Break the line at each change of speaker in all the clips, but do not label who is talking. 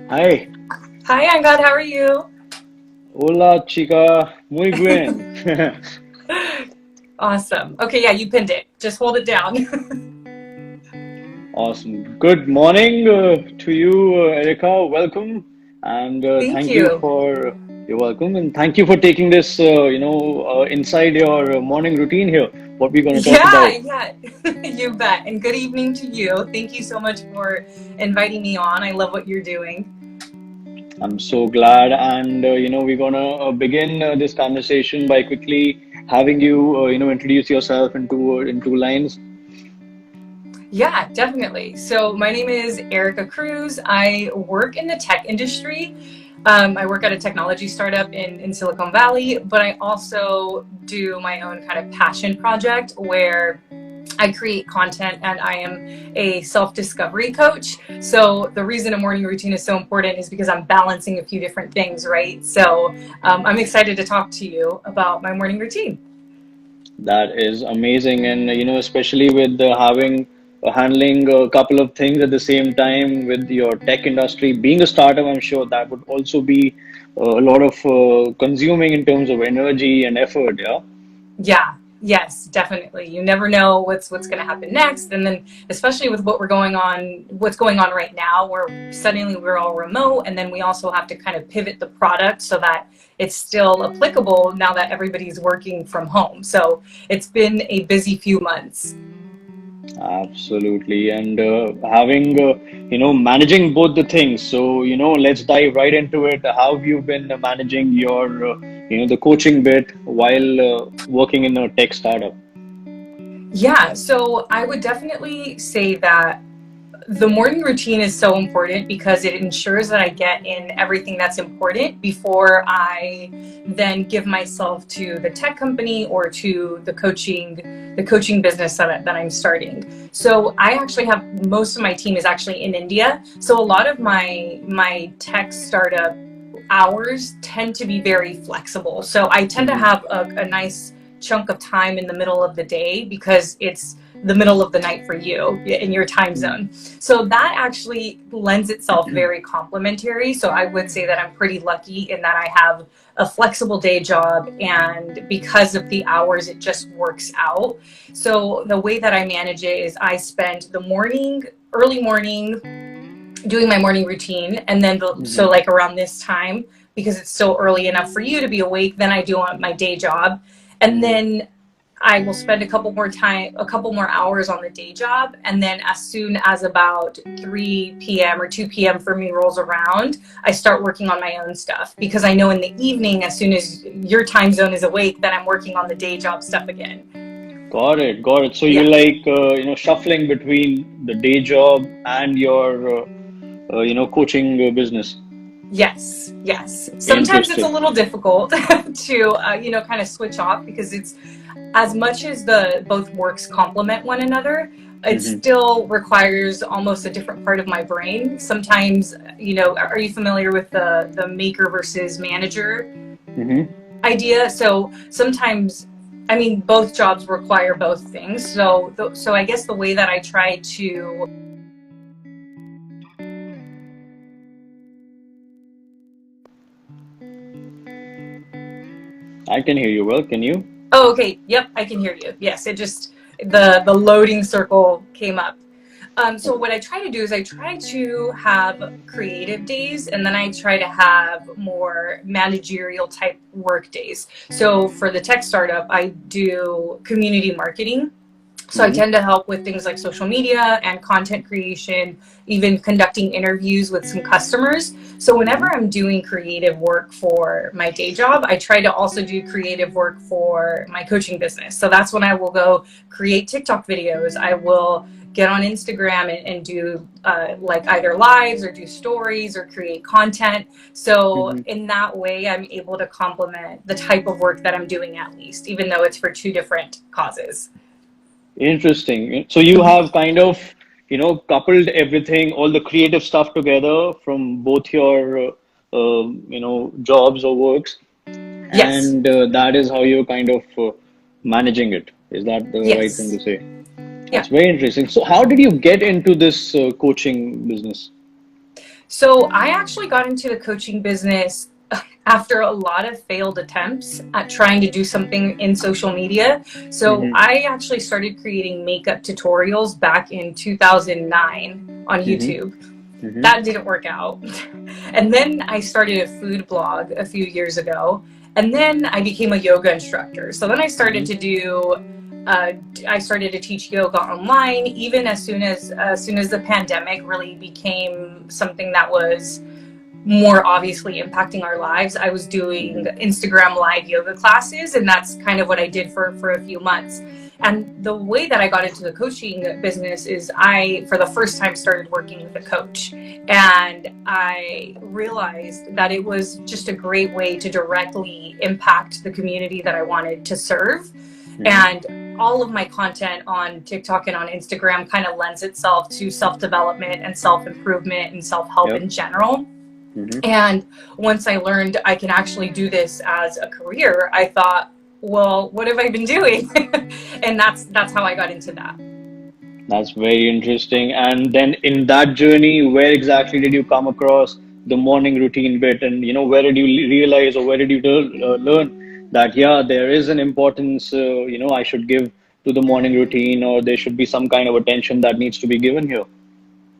Hi.
Hi, Angad. How are you?
Hola, chica. Muy bien.
Awesome. Okay, yeah, you pinned it. Just hold it down.
Awesome. Good morning to you, Erica. Welcome. And
Thank
thank you
you.
for, you're welcome. And thank you for taking this, inside your morning routine here. What we're going to talk
Yeah,
about.
yeah, you bet. And good evening to you. Thank you so much for inviting me on. I love what you're doing.
I'm so glad. And, we're going to begin this conversation by quickly having you, introduce yourself in two lines.
Yeah, definitely. So, my name is Erica Cruz. I work in the tech industry. I work at a technology startup in Silicon Valley, but I also do my own kind of passion project where I create content and I am a self-discovery coach. So the reason a morning routine is so important is because I'm balancing a few different things, right? So I'm excited to talk to you about my morning routine.
That is amazing, and especially with having handling a couple of things at the same time with your tech industry being a startup, I'm sure that would also be a lot of consuming in terms of energy and effort. Yeah.
Yeah, yes, definitely. You never know what's going to happen next, and then especially with what's going on right now, where suddenly we're all remote, and then we also have to kind of pivot the product so that it's still applicable now that everybody's working from home. So it's been a busy few months.
Absolutely, and having managing both the things. So let's dive right into it. How have you been managing your the coaching bit while working in a tech startup?
Yeah, so I would definitely say that the morning routine is so important because it ensures that I get in everything that's important before I then give myself to the tech company or to the coaching business that I'm starting. So I actually have most of my team is actually in India. So a lot of my tech startup hours tend to be very flexible. So I tend to
Hmm.
have a nice chunk of time in the middle of the day because it's the middle of the night for you in your time zone. So that actually lends itself very complementary. So I would say that I'm pretty lucky in that I have a flexible day job, and because of the hours, it just works out. So the way that I manage it is I spend the morning, early morning, doing my morning routine, and then so
Hmm.
like around this time, because it's still early enough for you to be awake, then I do on my day job, and
Hmm.
then I will spend a couple more hours on the day job, and then as soon as about 3 p.m. or 2 p.m. for me rolls around, I start working on my own stuff because I know in the evening, as soon as your time zone is awake, then I'm working on the day job stuff again.
Got it, got it. So you
Yeah.
like shuffling between the day job and your coaching business.
Yes, yes. Sometimes it's a
Interesting.
little difficult to kind of switch off because it's as much as the both works complement one another, it
Hmm.
still requires almost a different part of my brain. Sometimes, are you familiar with the maker versus manager
Hmm.
idea? So sometimes, I mean, both jobs require both things. So I guess the way that I try to.
I can hear you well. Can you?
Oh, okay. Yep, I can hear you. Yes, it just the loading circle came up. So
Okay.
what I try to do is I try to have creative days, and then I try to have more managerial type work days. So for the tech startup, I do community marketing. So I
Hmm.
tend to help with things like social media and content creation, even conducting interviews with some customers. So whenever
Hmm.
I'm doing creative work for my day job, I try to also do creative work for my coaching business. So that's when I will go create TikTok videos. I will get on Instagram and do like either lives or do stories or create content. So
Hmm.
in that way, I'm able to complement the type of work that I'm doing, at least, even though it's for two different causes.
Interesting. So you have kind of, coupled everything, all the creative stuff together from both your, jobs or works,
Yes.
and that is how you're kind of managing it. Is that the right thing
Yes.
to say?
Yeah.
That's very interesting. So, how did you get into this coaching business?
So I actually got into the coaching business after a lot of failed attempts at trying to do something in social media. So
Mm-hmm.
I actually started creating makeup tutorials back in 2009 on YouTube.
Mm-hmm. Mm-hmm.
That didn't work out. And then I started a food blog a few years ago. And then I became a yoga instructor. So then uh, I started to teach yoga online, even as soon as the pandemic really became something that was more obviously impacting our lives. I was doing
Mm-hmm.
Instagram live yoga classes, and that's kind of what I did for a few months. And the way that I got into the coaching business is I, for the first time, started working with a coach. And I realized that it was just a great way to directly impact the community that I wanted to serve.
Mm-hmm.
And all of my content on TikTok and on Instagram kind of lends itself to self development and self improvement and self help
Yep.
in general.
Mm-hmm.
And once I learned I can actually do this as a career, I thought, well, what have I been doing? And that's how I got into that.
That's very interesting. And then in that journey, where exactly did you come across the morning routine bit? And where did you realize, or where did you learn that there is an importance I should give to the morning routine, or there should be some kind of attention that needs to be given here.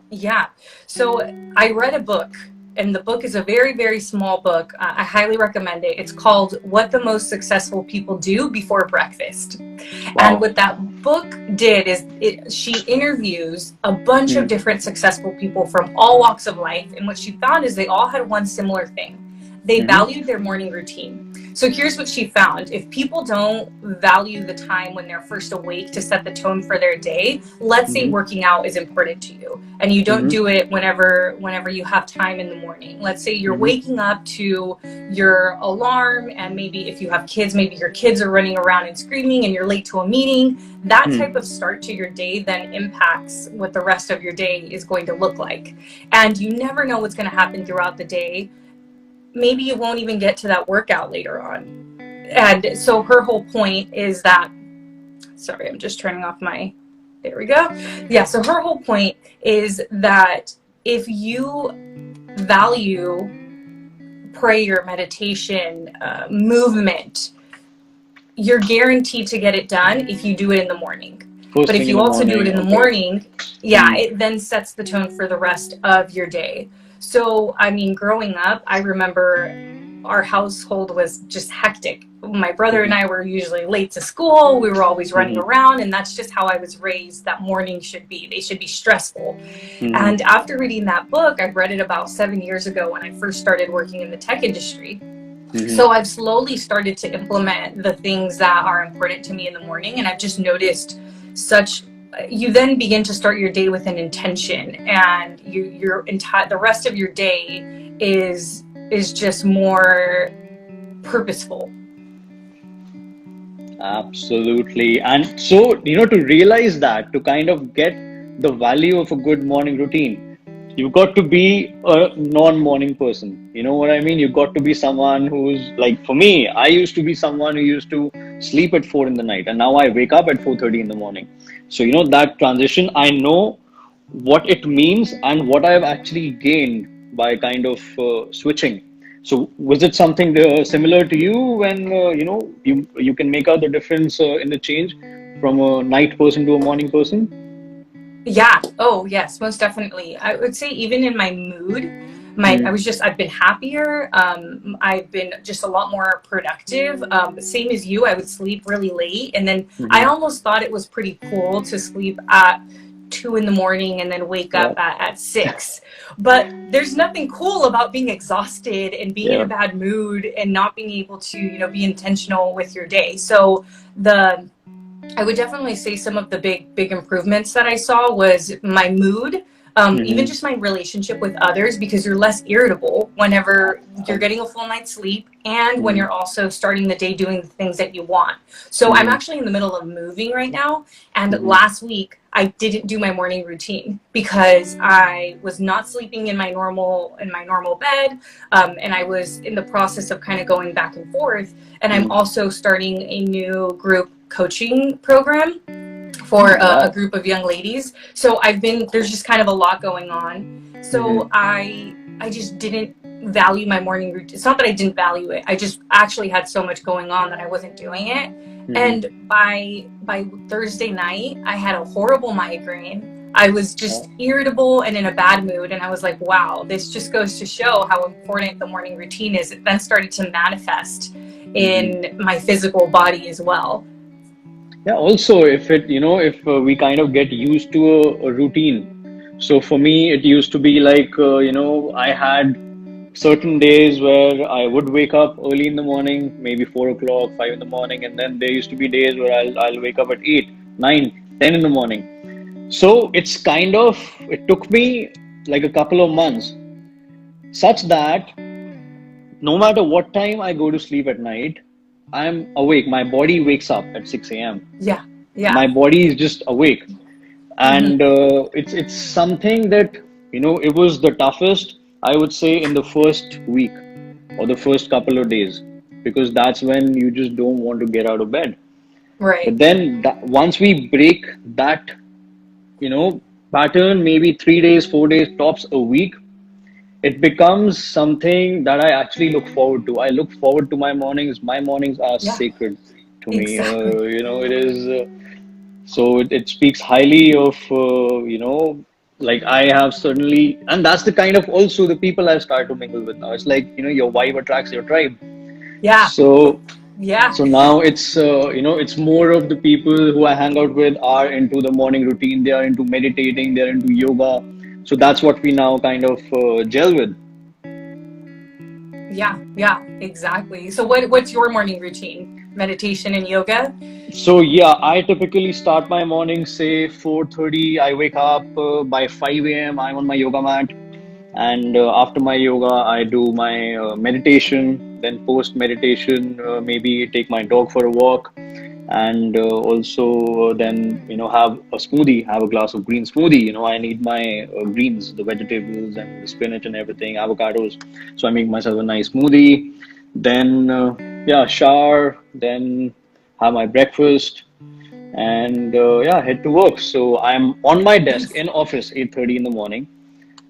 Yeah. So I read a book, and the book is a very, very small book. I highly recommend it. It's called What the Most Successful People Do Before Breakfast. And
Wow.
what that book did is she interviews a bunch of
Hmm.
different successful people from all walks of life. And what she found is they all had one similar thing: they
Hmm.
valued their morning routine. So here's what she found: if people don't value the time when they're first awake to set the tone for their day, let's say
Hmm.
working out is important to you and you don't
Hmm.
do it whenever you have time in the morning. Let's say you're
Hmm.
waking up to your alarm, and maybe if you have kids, maybe your kids are running around and screaming and you're late to a meeting. That type of
Hmm.
start to your day then impacts what the rest of your day is going to look like. And you never know what's going to happen throughout the day. Maybe you won't even get to that workout later on. And so her whole point is that, sorry, I'm just turning off my, there we go. Yeah, so her whole point is that if you value prayer, meditation, movement, you're guaranteed to get it done if you do it in the morning.
First
But if
thing in
you
the
also do it
morning.
in the
Okay.
morning, yeah,
Hmm.
it then sets the tone for the rest of your day. So, I mean, growing up, I remember our household was just hectic. My brother and
Hmm.
I were usually late to school. We were always running
Hmm.
around, and that's just how I was raised that mornings should be. They should be stressful.
Hmm.
And after reading that book, I read it about 7 years ago when I first started working in the tech industry.
Hmm.
So I've slowly started to implement the things that are important to me in the morning, and I've just noticed such, you then begin to start your day with an intention, and your entire, the rest of your day is just more purposeful.
Absolutely. And so, to realize that, to kind of get the value of a good morning routine, you've got to be a non-morning person. You know what I mean? You've got to be someone who's like, for me, I used to be someone who used to sleep at 4 in the night, and now I wake up at 4:30 in the morning. So, that transition, I know what it means and what I've actually gained by kind of switching. So was it something similar to you when you can make out the difference in the change from a night person to a morning person?
Yeah. Oh, yes, most definitely. I would say even in my mood,
Hmm.
I've been happier. I've been just a lot more productive. Same as you, I would sleep really late, and then I
Hmm.
almost thought it was pretty cool to sleep at 2 in the morning and then wake
Yeah.
up at 6. But there's nothing cool about being exhausted and being in a
Yeah.
bad mood and not being able to, be intentional with your day. So the I would definitely say some of the big improvements that I saw was my mood, even
Hmm.
just my relationship with others, because you're less irritable whenever you're getting a full night's sleep and when
Hmm.
you're also starting the day doing the things that you want. So I'm
Hmm.
actually in the middle of moving right now, and
Hmm.
last week I didn't do my morning routine because I was not sleeping in my normal bed, and I was in the process of kind of going back and forth. And I'm
Hmm.
also starting a new group coaching program for a
Wow.
group of young ladies. So there's just kind of a lot going on. So
Mm-hmm.
I just didn't value my morning routine. It's not that I didn't value it. I just actually had so much going on that I wasn't doing it.
Mm-hmm.
And by Thursday night, I had a horrible migraine. I was just
Oh.
irritable and in a bad mood. And I was like, wow, this just goes to show how important the morning routine is. It then started to manifest
Mm-hmm.
in my physical body as well.
Yeah, also, if we kind of get used to a routine. So for me, it used to be like, I had certain days where I would wake up early in the morning, maybe 4 o'clock, 5 in the morning, and then there used to be days where I'll wake up at 8, 9, 10 in the morning. So it took me like a couple of months, such that no matter what time I go to sleep at night, I'm awake. My body wakes up at 6 a.m.
Yeah.
My
Yeah.
body is just awake.
Hmm.
And it's something that, it was the toughest, I would say, in the first week or the first couple of days, because that's when you just don't want to get out of bed.
Right.
But then once we break that, you know, pattern, maybe 3 days, 4 days, tops a week, it becomes something that I actually look forward to. I look forward to my mornings. My mornings are
Yeah.
sacred to me.
Exactly.
It is. So it speaks highly of, like I have certainly, and that's the kind of also the people I've started to mingle with now. It's like, your vibe attracts your tribe.
Yeah.
So,
Yeah.
so now it's more of the people who I hang out with are into the morning routine. They are into meditating. They're into yoga. So that's what we now kind of gel with.
Yeah. Yeah. Exactly. So what's your morning routine? Meditation and yoga?
So yeah, I typically start my morning say 4:30. I wake up by 5 a.m. I'm on my yoga mat. And after my yoga, I do my meditation. Then post meditation, maybe take my dog for a walk, and also then have a smoothie, have a glass of green smoothie. I need my greens, the vegetables and the spinach and everything, avocados. So I make myself a nice smoothie. Then yeah, shower. Then have my breakfast and yeah, head to work. So I'm on my desk
Nice.
in office 8:30 in the morning,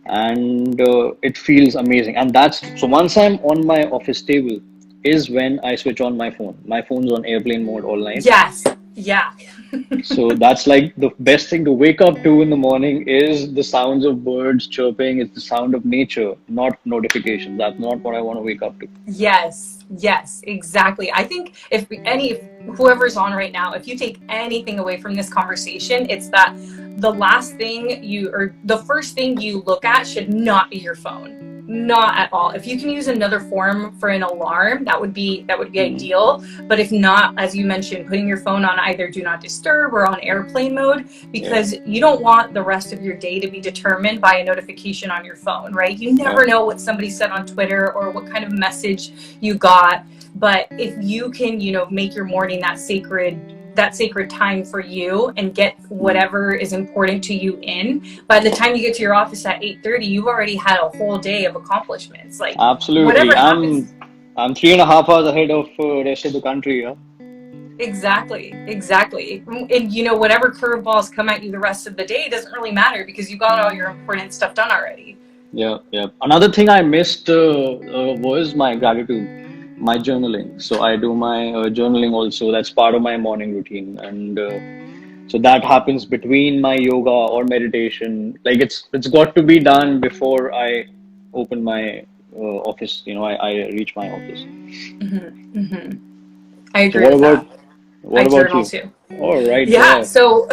and it feels amazing. And that's so once I'm on my office table is when I switch on my phone. My phone's on airplane mode all night.
Yes. Yeah.
So that's like the best thing to wake up to in the morning is the sounds of birds chirping. It's the sound of nature, not notifications. That's not what I want to wake up to.
Yes, yes, exactly. I think if whoever's on right now, if you take anything away from this conversation, it's that the last thing or the first thing you look at should not be your phone. Not at all. If you can use another form for an alarm, that would be
Mhm.
ideal. But if not, as you mentioned, putting your phone on either do not disturb or on airplane mode,
Yeah,
because you don't want the rest of your day to be determined by a notification on your phone, right? You
yeah,
never know what somebody said on Twitter or what kind of message you got. But if you can, make your morning that sacred time for you and get
mhm.
whatever is important to you in, by the time you get to your office at 8:30, you've already had a whole day of accomplishments. Like
Absolutely.
whatever
I'm
happens.
I'm 3.5 hours ahead of rest of the country. Yeah.
Exactly, exactly. And whatever curveballs come at you the rest of the day doesn't really matter because you got all your important stuff done already.
Yeah, yeah. Another thing I missed was my gratitude, my journaling. So I do my journaling also. That's part of my morning routine, and so that happens between my yoga or meditation. Like it's got to be done before I open my office. I reach my office.
Hmm. Hmm. I
So
agree
what
with
about
that.
what
I
about
journal
you?
too.
All right,
Yeah,
there.
so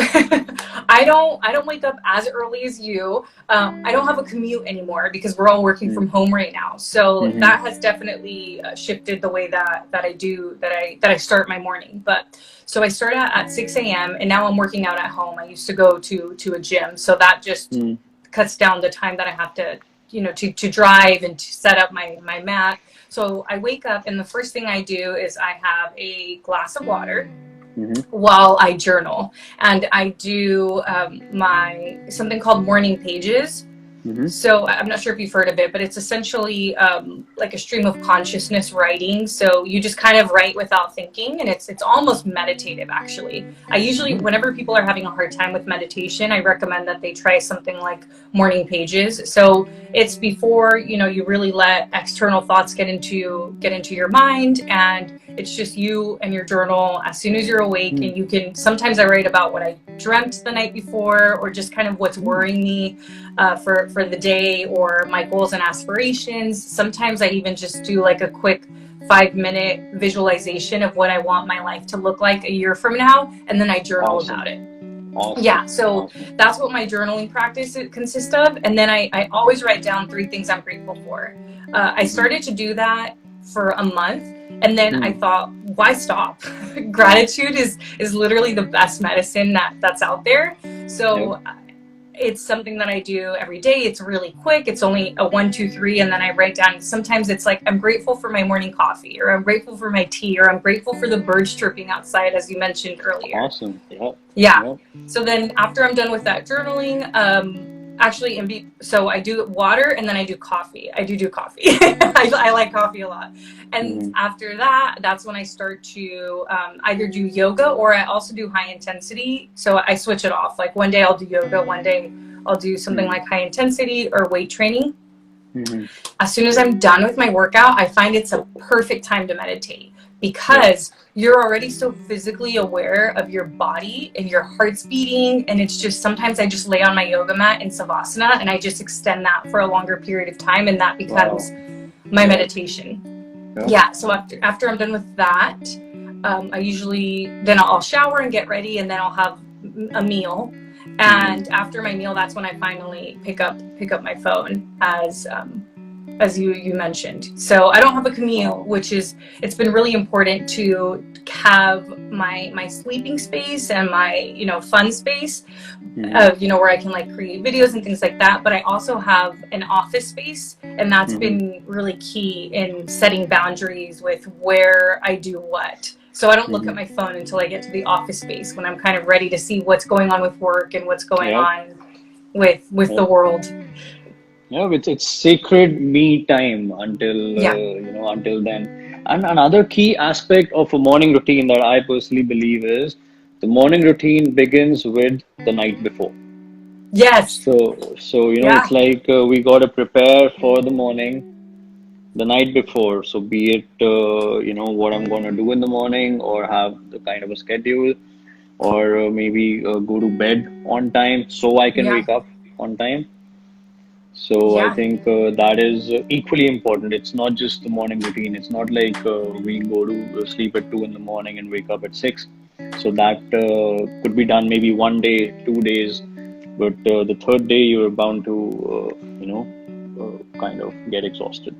I don't wake up as early as you. I don't have a commute anymore because we're all working from home right now. So
Mm-hmm.
that has definitely shifted the way that I do that I start my morning. But so I start at 6 a.m. and now I'm working out at home. I used to go to a gym, so that just
Mm-hmm.
cuts down the time that I have to drive and to set up my mat. So I wake up and the first thing I do is I have a glass of water
Mm-hmm.
while I journal, and I do my something called morning pages.
Mm-hmm.
So I'm not sure if you've heard of it, but it's essentially like a stream of consciousness writing. So you just kind of write without thinking, and it's almost meditative actually. I usually,
Mm-hmm.
whenever people are having a hard time with meditation, I recommend that they try something like morning pages. So it's before you really let external thoughts get into your mind, and it's just you and your journal as soon as you're awake. And you can sometimes I write about what I dreamt the night before, or just kind of what's worrying me for the day, or my goals and aspirations. Sometimes I even just do like a quick 5-minute visualization of what I want my life to look like a year from now, and then I journal
Awesome.
about it.
Awesome.
Yeah, so
Awesome.
that's what my journaling practice consists of. And then I always write down 3 things I'm grateful for. I
Mm-hmm.
started to do that for a month, and then I
Mm-hmm.
thought, why stop? Gratitude is literally the best medicine that's out there.
Yep.
So it's something that I do every day. It's really quick. It's only a 1, 2, 3, and then I write down. Sometimes it's like, I'm grateful for my morning coffee, or I'm grateful for my tea, or I'm grateful for the birds chirping outside, as you mentioned earlier.
Awesome. Yep.
Yeah.
Yep.
So then after I'm done with that journaling, actually, so I do water, and then I do coffee. I do coffee. I like coffee a lot. And
Mm-hmm.
after that, that's when I start to either do yoga, or I also do high intensity. So I switch it off. Like one day I'll do yoga, one day I'll do something
Mm-hmm.
like high intensity or weight training.
Mm-hmm.
As soon as I'm done with my workout, I find it's a perfect time to meditate,
Yep.
because you're already so physically aware of your body, and your heart's beating. And it's just, sometimes I just lay on my yoga mat in Savasana, and I just extend that for a longer period of time, and that becomes
Wow.
my
Yep.
meditation.
Yep.
Yeah, so after I'm done with that, I usually, then I'll shower and get ready, and then I'll have a meal.
Mm-hmm.
And after my meal, that's when I finally pick up my phone, as you mentioned. So I don't have a commute,
Wow.
which is, it's been really important to have my sleeping space and my fun space,
Mm-hmm.
where I can like create videos and things like that. But I also have an office space, and that's
Mm-hmm.
been really key in setting boundaries with where I do what. So I don't look at
Mm-hmm.
my phone until I get to the office space, when I'm kind of ready to see what's going on with work and what's going
Yep.
on with the
Yep.
world.
Yeah, it's sacred me time until
Yeah.
until then. And another key aspect of a morning routine that I personally believe is the morning routine begins with the night before.
Yes.
So it's
Yeah.
like we got to prepare for the morning the night before. So be it what I'm going to do in the morning, or have the kind of a schedule, or maybe go to bed on time so I can
Yeah.
wake up on time. So I
Yeah.
think that is equally important. It's not just the morning routine. It's not like we go to sleep at 2 in the morning and wake up at 6. So that could be done maybe one day, 2 days, but the third day you're bound to, kind of get exhausted.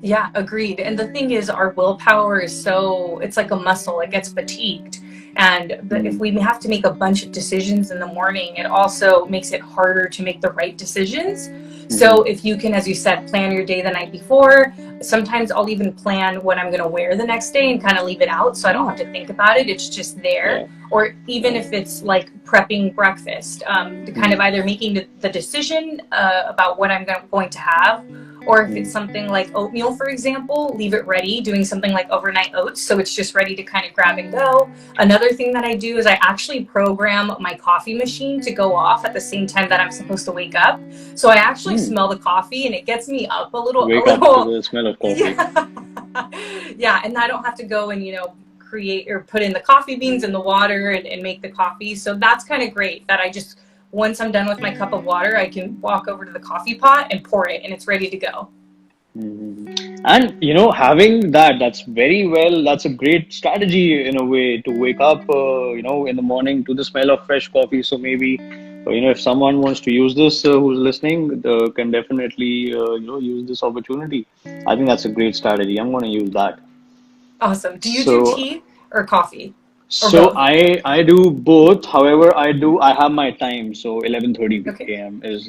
Yeah, agreed. And the thing is, our willpower is so, it's like a muscle, it gets fatigued. And if
Mm-hmm.
we have to make a bunch of decisions in the morning, it also makes it harder to make the right decisions.
Mm-hmm.
So if you can, as you said, plan your day the night before. Sometimes I'll even plan what I'm going to wear the next day, and kind of leave it out so I don't have to think about it. It's just
Yeah.
there. Or even
Yeah.
if it's like prepping breakfast, the kind of
Mm-hmm.
either making the decision about what I'm going to have, or if it's
Mm-hmm.
something like oatmeal, for example, leave it ready, doing something like overnight oats, so it's just ready to kind of grab and go. Another thing that I do is I actually program my coffee machine to go off at the same time that I'm supposed to wake up. So I actually
Mm.
smell the coffee, and it gets me up a
Wake up to
little,
the smell of coffee.
yeah. Yeah, and I don't have to go and create or put in the coffee beans in the water, and make the coffee. So that's kind of great that I just, once I'm done with my cup of water, I can walk over to the coffee pot and pour it, and it's ready to go.
Mhm. And having that's very well, that's a great strategy in a way to wake up, in the morning to the smell of fresh coffee. So maybe, if someone wants to use this, who's listening, can definitely, use this opportunity. I think that's a great strategy. I'm going to use that.
Awesome. Do you do
So,
tea or coffee, or
so
both?
I do both. However, I have my time. So 11:30
Okay.
a.m. is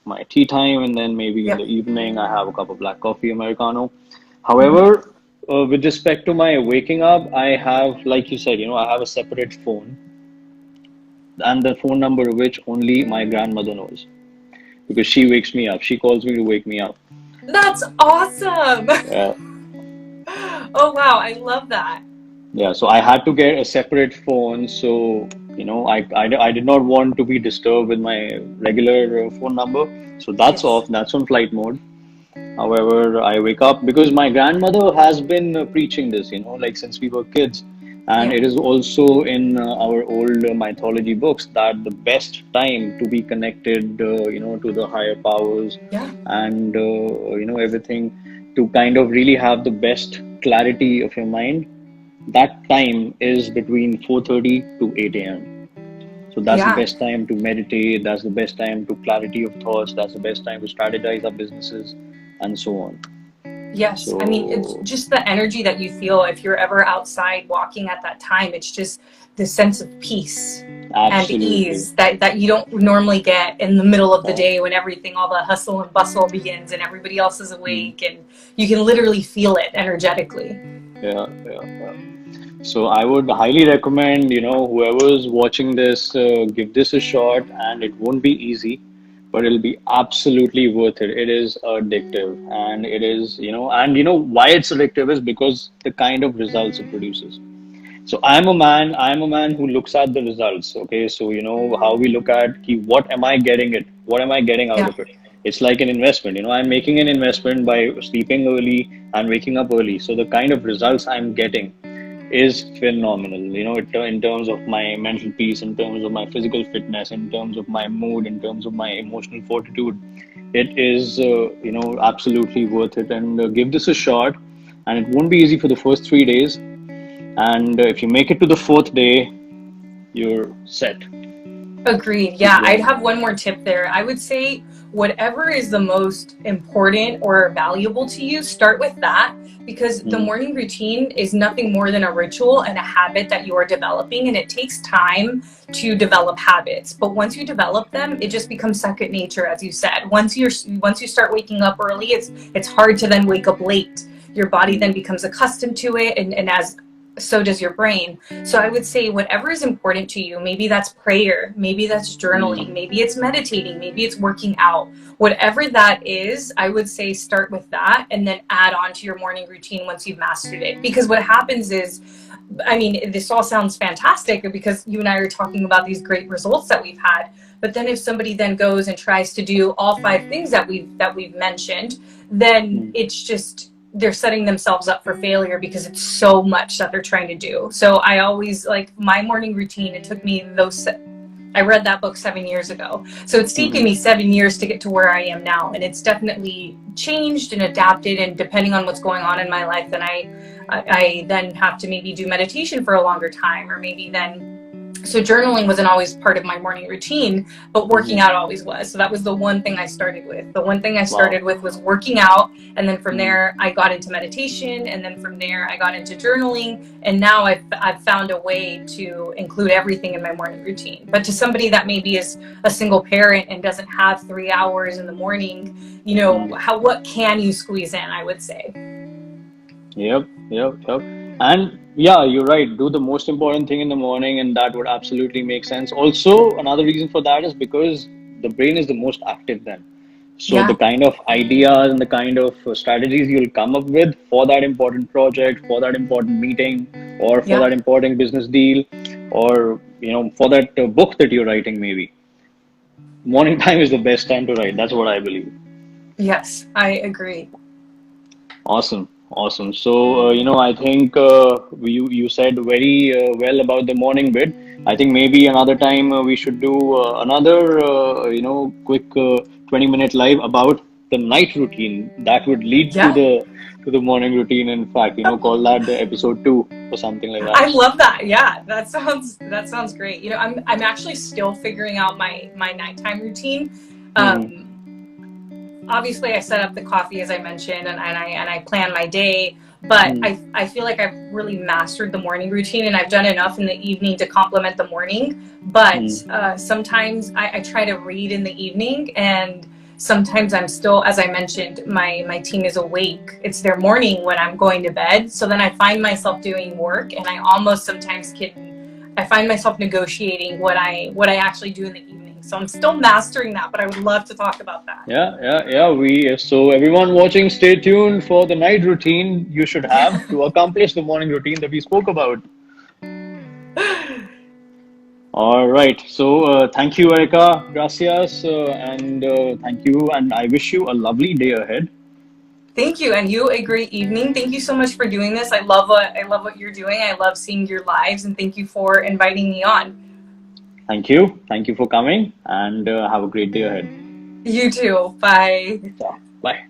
my tea time, and then maybe in the
Yep.
evening I have a cup of black coffee americano.
Hmm.
However, with respect to my waking up, I have, like you said, I have a separate phone, and the phone number which only my grandmother knows. because she wakes me up. She calls me to wake me up.
That's awesome.
Yeah.
Oh wow, I love that.
Yeah, so I had to get a separate phone. So, I did not want to be disturbed with my regular phone number. So that's
Yes.
off. That's on flight mode. However, I wake up because my grandmother has been preaching this, like since we were kids. And
Yeah.
it is also in our old mythology books that the best time to be connected, to the higher powers
Yeah.
and, everything to kind of really have the best clarity of your mind, that time is between 4:30 to 8 a.m. So that's the
Yeah.
best time to meditate. That's the best time to clarity of thoughts. That's the best time to strategize our businesses and so on.
Yes, I mean, it's
So
just the energy that you feel if you're ever outside walking at that time. It's just the sense of peace and
absolutely.
ease that you don't normally get in the middle of the
Uh,
day when everything, all the hustle and bustle begins and everybody else is
mm,
awake and you can literally feel it energetically.
yeah, yeah, yeah. So I would highly recommend, whoever's watching this, give this a shot, and it won't be easy, but it'll be absolutely worth it. It is addictive, and it is, why it's addictive is because the kind of results it produces. So I'm a man who looks at the results. Okay. So, how we look at what am I getting it? What am I getting out
Yeah.
of it? It's like an investment. I'm making an investment by sleeping early and waking up early. So the kind of results I'm getting is phenomenal. In terms of my mental peace, in terms of my physical fitness, in terms of my mood, in terms of my emotional fortitude, it is, absolutely worth it. And give this a shot. And it won't be easy for the first 3 days, and if you make it to the fourth day, you're set.
Agreed.
Keep
Yeah, I'd
going.
have one more tip there. I would say whatever is the most important or valuable to you, start with that because the
Mm,
morning routine is nothing more than a ritual and a habit that you are developing and it takes time to develop habits. But once you develop them, it just becomes second nature as you said. Once you start waking up early, it's hard to then wake up late. Your body
mm,
then becomes accustomed to it and as so does your brain. So I would say whatever is important to you, maybe that's prayer, maybe that's journaling,
mm,
maybe it's meditating, maybe it's working out. Whatever that is, I would say start with that and then add on to your morning routine once you've mastered it. Because what happens is, I mean, this all sounds fantastic because you and I are talking about these great results that we've had. But then if somebody then goes and tries to do all five things that we've mentioned, then
mm,
it's just they're setting themselves up for failure because it's so much that they're trying to do. So I always like my morning routine. It took me those. I read that book 7 years ago. So it's taken
mm.
me 7 years to get to where I am now. And it's definitely changed and adapted. And depending on what's going on in my life, then I then have to maybe do meditation for a longer time or maybe then so journaling wasn't always part of my morning routine, but working
Mhm.
out always was. So that was the one thing I started with. The one thing I
Wow.
started with was working out. And then from
Mm,
there, I got into meditation. And then from there, I got into journaling. And now I've found a way to include everything in my morning routine. But to somebody that maybe is a single parent and doesn't have 3 hours in the morning,
mm.
what can you squeeze in, I would say.
Yep, yep, yep. And yeah, you're right. Do the most important thing in the morning, and that would absolutely make sense. Also, another reason for that is because the brain is the most active then. So the
Yeah,
kind of ideas and the kind of strategies you'll come up with for that important project, for that important meeting, or for
yeah.
that important business deal, or for that book that you're writing, maybe morning time is the best time to write. That's what I believe.
Yes, I agree.
Awesome, awesome. So I think you said very well about the morning bit. I think maybe another time we should do another quick 20-minute live about the night routine that would lead to
Yeah.
the morning routine. In fact, call that the episode 2 or something like that.
I love that. Yeah, that sounds great. I'm actually still figuring out my nighttime routine.
Hmm.
Obviously, I set up the coffee as I mentioned, and I plan my day. But
Hmm.
I feel like I've really mastered the morning routine, and I've done enough in the evening to complement the morning. But
Hmm.
sometimes I try to read in the evening, and sometimes I'm still, as I mentioned, my team is awake. It's their morning when I'm going to bed. So then I find myself doing work, and I almost sometimes can. I find myself negotiating what I actually do in the evening. So I'm still mastering that, but I would love to talk about that.
Yeah. So everyone watching, stay tuned for the night routine you should have to accomplish the morning routine that we spoke about. All right. So thank you, Erica. Gracias, and thank you, and I wish you a lovely day ahead.
Thank you, and you a great evening. Thank you so much for doing this. I love what you're doing. I love seeing your lives, and thank you for inviting me on.
Thank you. Thank you for coming, and have a great day ahead.
You too. Bye.
Ciao. Bye.